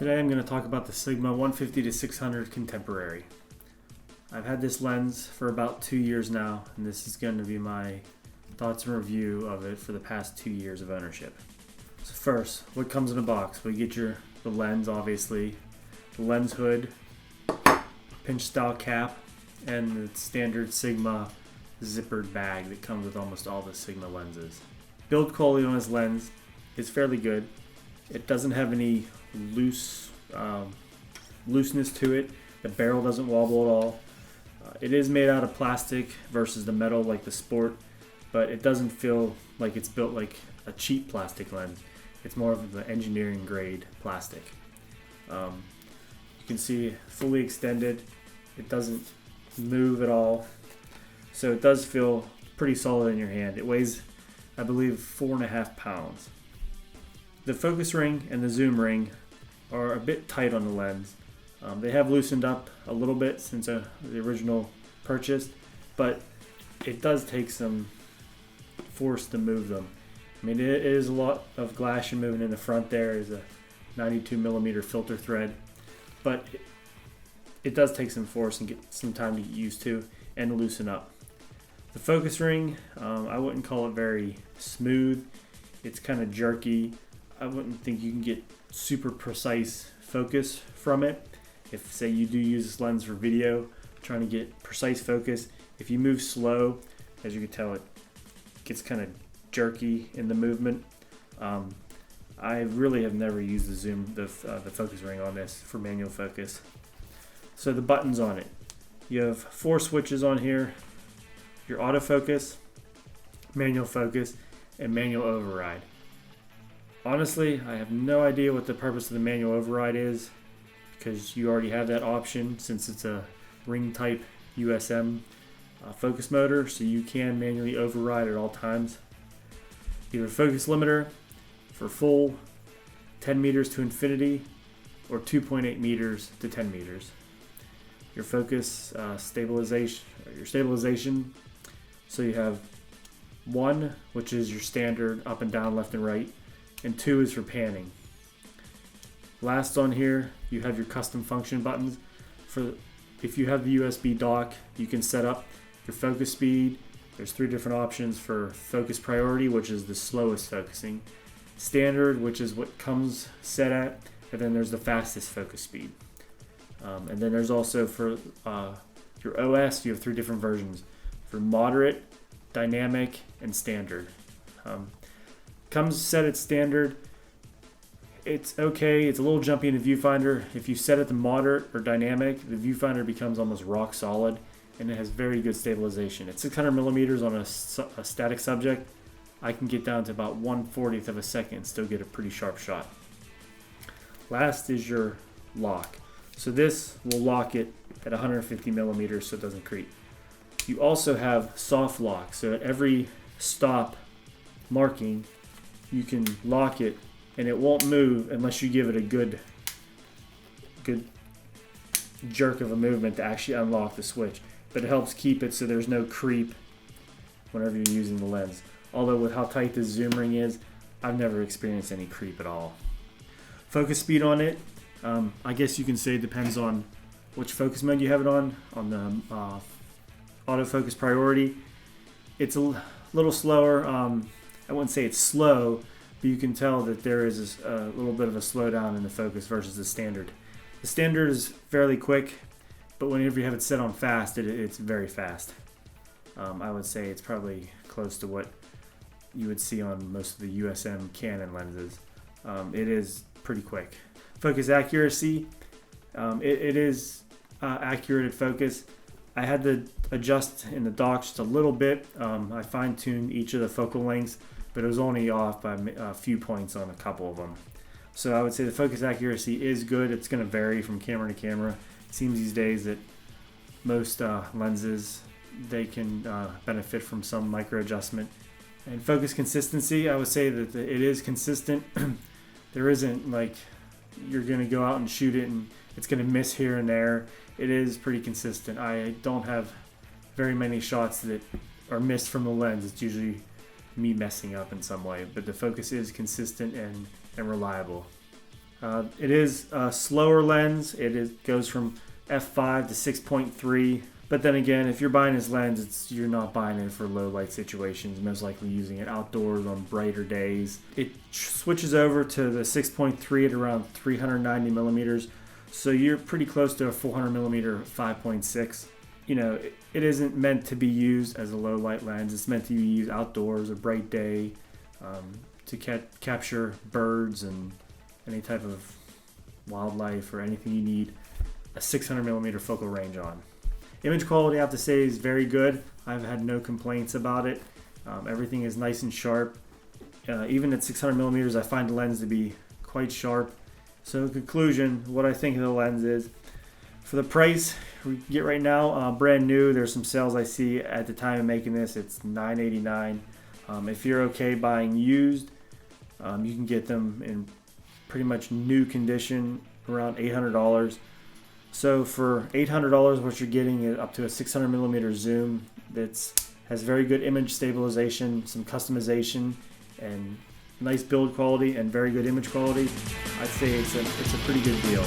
Today I'm going to talk about the Sigma 150 to 600 Contemporary. I've had this lens for about 2 years now, and this is going to be my thoughts and review of it for the past 2 years of ownership. So first, what comes in a box? We get the lens, obviously, the lens hood, pinch style cap, and the standard Sigma zippered bag that comes with almost all the Sigma lenses. Build quality on this lens is fairly good. It doesn't have any looseness to it. The barrel doesn't wobble at all. It is made out of plastic versus the metal like the Sport, but it doesn't feel like it's built like a cheap plastic lens. It's more of the engineering grade plastic. You can see fully extended. It doesn't move at all. So it does feel pretty solid in your hand. It weighs, I believe, 4.5 pounds. The focus ring and the zoom ring are a bit tight on the lens. They have loosened up a little bit since the original purchase, but it does take some force to move them. I mean, it is a lot of glass you're moving in the front. There is a 92 millimeter filter thread, but it does take some force and get some time to get used to and loosen up. The focus ring, I wouldn't call it very smooth. It's kind of jerky. I wouldn't think you can get super precise focus from it. If, say, you do use this lens for video, trying to get precise focus, if you move slow, as you can tell, it gets kind of jerky in the movement. I really have never used the focus ring on this for manual focus. So the buttons on it. You have 4 switches on here. Your autofocus, manual focus, and manual override. Honestly, I have no idea what the purpose of the manual override is, because you already have that option since it's a ring type USM focus motor, so you can manually override at all times. You have a focus limiter for full 10 meters to infinity or 2.8 meters to 10 meters. Your focus stabilization. So you have 1, which is your standard up and down, left and right, and 2 is for panning. Last on here, you have your custom function buttons. If you have the USB dock, you can set up your focus speed. There's 3 different options for focus priority, which is the slowest focusing, standard, which is what comes set at, and then there's the fastest focus speed. And then there's also for your OS, you have 3 different versions for moderate, dynamic, and standard. Comes set at standard. It's okay. It's a little jumpy in the viewfinder. If you set it to moderate or dynamic, the viewfinder becomes almost rock solid, and it has very good stabilization. At 600 millimeters on a static subject, I can get down to about 1/40th of a second and still get a pretty sharp shot. Last is your lock. So this will lock it at 150 millimeters so it doesn't creep. You also have soft lock. So at every stop marking, you can lock it and it won't move unless you give it a good jerk of a movement to actually unlock the switch. But it helps keep it so there's no creep whenever you're using the lens. Although with how tight this zoom ring is, I've never experienced any creep at all. Focus speed on it, I guess you can say it depends on which focus mode you have it on the autofocus priority. It's a little slower. I wouldn't say it's slow, but you can tell that there is a little bit of a slowdown in the focus versus the standard. The standard is fairly quick, but whenever you have it set on fast, it's very fast. I would say it's probably close to what you would see on most of the USM Canon lenses. It is pretty quick. Focus accuracy, it is accurate at focus. I had to adjust in the dock just a little bit. I fine-tuned each of the focal lengths, but it was only off by a few points on a couple of them. So I would say the focus accuracy is good. It's going to vary from camera to camera. It seems these days that most lenses, they can benefit from some micro adjustment. And focus consistency, I would say that it is consistent. There isn't like you're going to go out and shoot it and it's going to miss here and there. It is pretty consistent. I don't have very many shots that are missed from the lens. It's usually me messing up in some way, but the focus is consistent and reliable. It is a slower lens. Goes from f5 to 6.3. But then again, if you're buying this lens, you're not buying it for low light situations, most likely using it outdoors on brighter days. It switches over to the 6.3 at around 390 millimeters. So you're pretty close to a 400 millimeter 5.6. It isn't meant to be used as a low light lens. It's meant to be used outdoors, a bright day, to capture birds and any type of wildlife or anything you need a 600 millimeter focal range on. Image quality, I have to say, is very good. I've had no complaints about it. Everything is nice and sharp. Even at 600 millimeters, I find the lens to be quite sharp. So in conclusion, what I think of the lens is, for the price we get right now, brand new, there's some sales I see at the time of making this, it's $9.89. If you're okay buying used, you can get them in pretty much new condition around $800. So for $800, what you're getting is up to a 600 millimeter zoom that has very good image stabilization, some customization, and nice build quality and very good image quality. I'd say it's a pretty good deal.